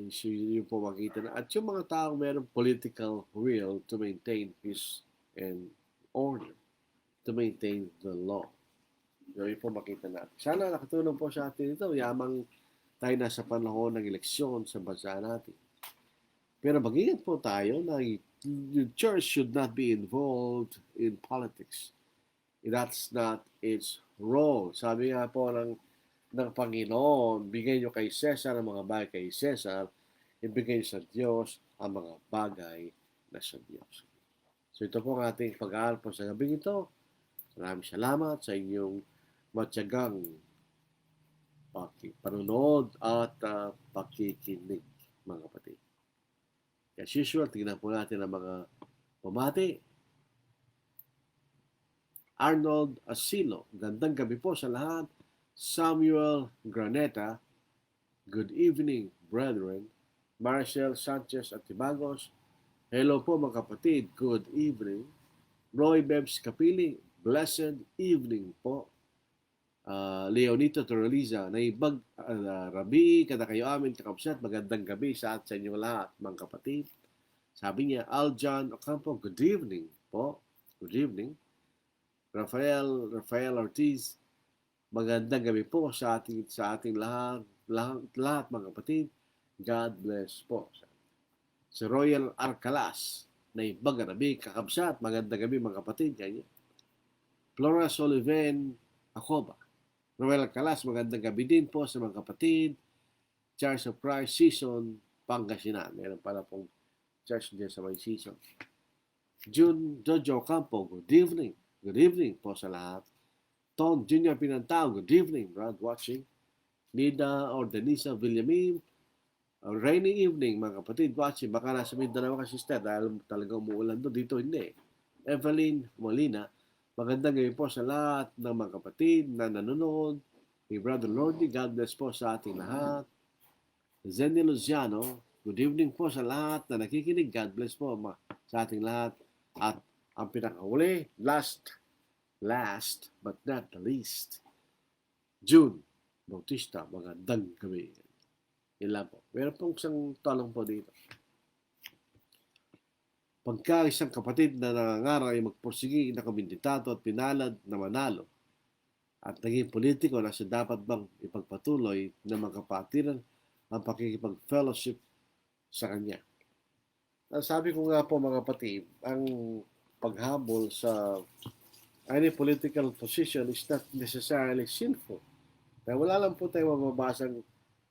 So yun po makita na. At yung mga taong mayroong political will to maintain peace and order, to maintain the law. So yun po makita natin. Sana nakatulong po sa atin ito. Yamang tayo nasa panahon ng eleksyon sa bansa natin. Pero mag-ingat po tayo na the church should not be involved in politics. That's not its role. Sabi nga po ng Panginoon, bigay nyo kay Cesar ang mga bagay kay Cesar, ibigay nyo sa Diyos ang mga bagay na sa Diyos. So ito po ang ating pag-aaral po sa gabing ito. Maraming salamat sa inyong matyagang panunood at pakikinig, mga kapatid. As usual, tingnan po natin ang mga pamati. Arnold Asilo, gandang gabi po sa lahat. Samuel Graneta, good evening, brethren. Marcel Sanchez Atibagos, hello po mga kapatid, good evening. Roy Bebs Kapili, blessed evening po. Leonito Torreliza, naibag Rabi, kada kayo amin, kakapsat, magandang gabi sa inyong lahat, mga kapatid. Sabi niya, Aljan Ocampo, good evening po. Good evening. Rafael Ortiz, magandang gabi po sa ating lahat mga kapatid. God bless po. Si Royal Arcalas, naibag Rabi, kakapsat, magandang gabi mga kapatid. Kanya. Flora Soliven Acoba, Royal Arcalas, magandang gabi din po sa mga kapatid. Church of Christ Season, Pangasinan. Meron pala pong church din sa may season. June Jojo Campo, good evening. Good evening po sa lahat. Tom Jr. Pinantao, good evening, Brad, watching. Nida Ordenisa Villamin, rainy evening, mga kapatid, watching. Baka nasa Mindanao ka, sister, dahil talaga umuulan doon. Dito hindi. Evelyn Molina, magandang gabi po sa lahat ng mga kapatid na nanonood. Kay Brother Lordy, God bless po sa ating lahat. Zenny Luciano, good evening po sa lahat na nakikinig. God bless po sa ating lahat. At ang pinakahuli, last but not the least, June Bautista, magandang gabi. Yan lang po. Meron pong isang tanong po dito. Pagka isang kapatid na nangangaral ay magpursigi na kabinditato at pinalad na manalo at naging politiko na siya dapat bang ipagpatuloy na magkapatiran ang pakikipag-fellowship sa kanya? Sabi ko nga po mga kapatid, ang paghabol sa any political position is not necessarily sinful. Kaya wala lang po tayo mababasang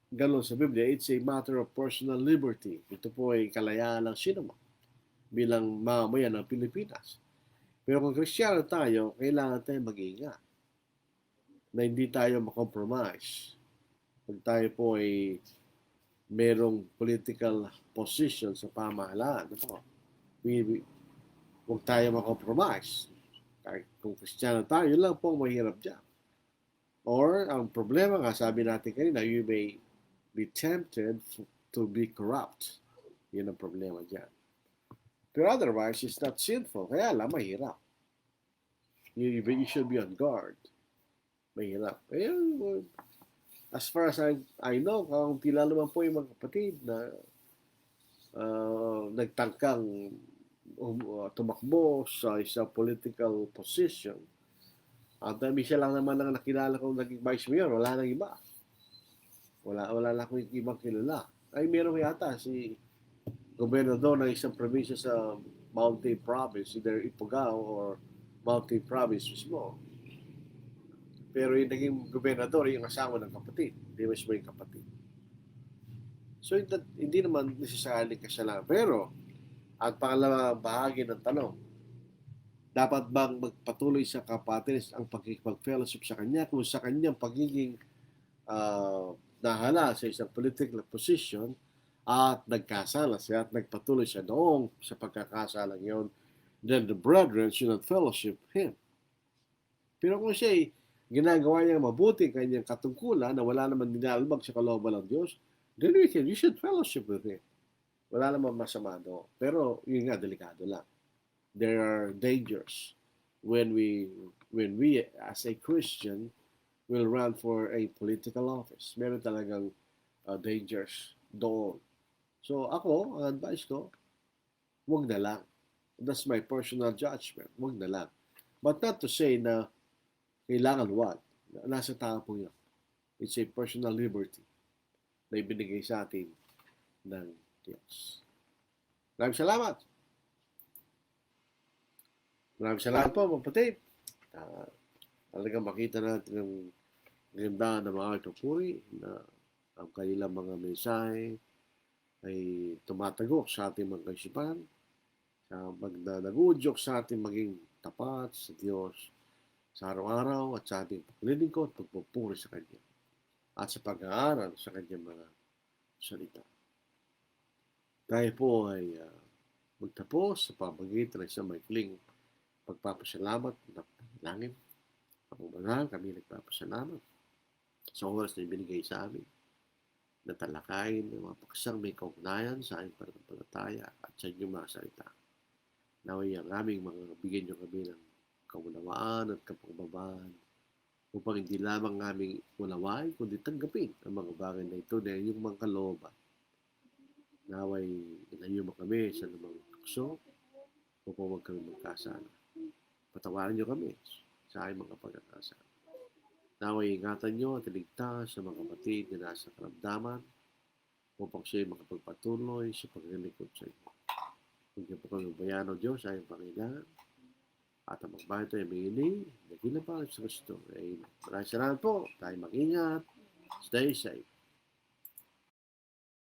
gano'n sa Biblia. It's a matter of personal liberty. Ito po ay kalayaan ng sinuma bilang mamamayan ng Pilipinas. Pero kung Kristiyano tayo, kailangan tayo mag-ingat na hindi tayo makompromise. Pag tayo po ay merong political position sa pamahalaan, ito, huwag tayo makompromise. Kahit kung Kristiyano tayo, yun lang po ang mahirap dyan. Or, ang problema nga, sabi natin kanina, you may be tempted to be corrupt. Yun ang problema dyan. Pero otherwise, it's not sinful. Kaya lang, mahirap. You should be on guard. Mahirap. As far as I know, kaunti lang naman po yung mga kapatid na nagtangkang tumakbo sa isang political position. At siya lang naman ang nakilala kong naging vice mayor. Wala nang iba. Wala lang akong ibang kilala. Ay, meron yata si gobernador ng isang probinsya sa Mountain Province, either Ifugao or Mountain Province mismo. Pero yung naging gobernador, yung asawa ng kapatid. Hindi mismo yung kapatid. So, hindi naman necessarily kasalanan. Pero, at pangalawa bahagi ng tanong, dapat bang magpatuloy sa kapatid ang pagkikipag-fellowship sa kanya kung sa kanyang pagiging nahala sa isang political position at nagkasala siya at nagpatuloy siya noong sa pagkakasalang yon, then the brethren should not fellowship him. Pero kung siya ginagawa niya mabuti kanyang katungkulan na wala naman dinalabag sa kalooban ng Diyos, then you should fellowship with him. Wala naman masama doon. Pero yun nga, delikado lang. There are dangers when we as a Christian will run for a political office. Meron talagang dangers doon. So ako, ang advice ko, wag na lang. That's my personal judgment. Wag na lang. But not to say na kailangan wag. Nasa tao po yun. It's a personal liberty na ibinigay sa atin ng Diyos. Maraming salamat. Maraming salamat po, mga kapatid. Talagang makita natin ang ganda ng mga kapuri na ang kanilang mga mensahe ay tumatagok sa ating mga kaisipan, sa nag-uudyok sa ating maging tapat sa Diyos sa araw-araw at sa ating paglilingkod at pagpupuri sa Kanya at sa pag-aaral sa Kanyang mga salita. Tayo po ay magtapos sa pamagitan ng isang maikling pagpapasalamat na panalangin. Pagmamahal, kami nagpapasalamat sa oras na ibinigay sa amin na talakayin ng mga paksang may kaugnayan sa aming pananampalataya at sa inyong mga salita. Naway ang aming mga bigyan nyo kami ng kaunawaan at kapagbabaan upang hindi lamang aming unawain kundi tanggapin ang mga bagay na ito na inyong mga kalooban. Naway inayo mo kami sa namang tukso upang huwag kami magkasala. Patawarin nyo kami sa aming mga pagkakasala. Naway ingatan nyo at iligtas sa mga kapatid na nasa karamdaman upang siya'y makapagpatuloy sa paglilingkod sa inyo. Huwag niyo po kami bayan o Diyos sa iyong pangailangan at ang magbahay ito ay mingini na ginapang sa Kristo. Maraming salamat po. Tayo mag-ingat. Stay safe.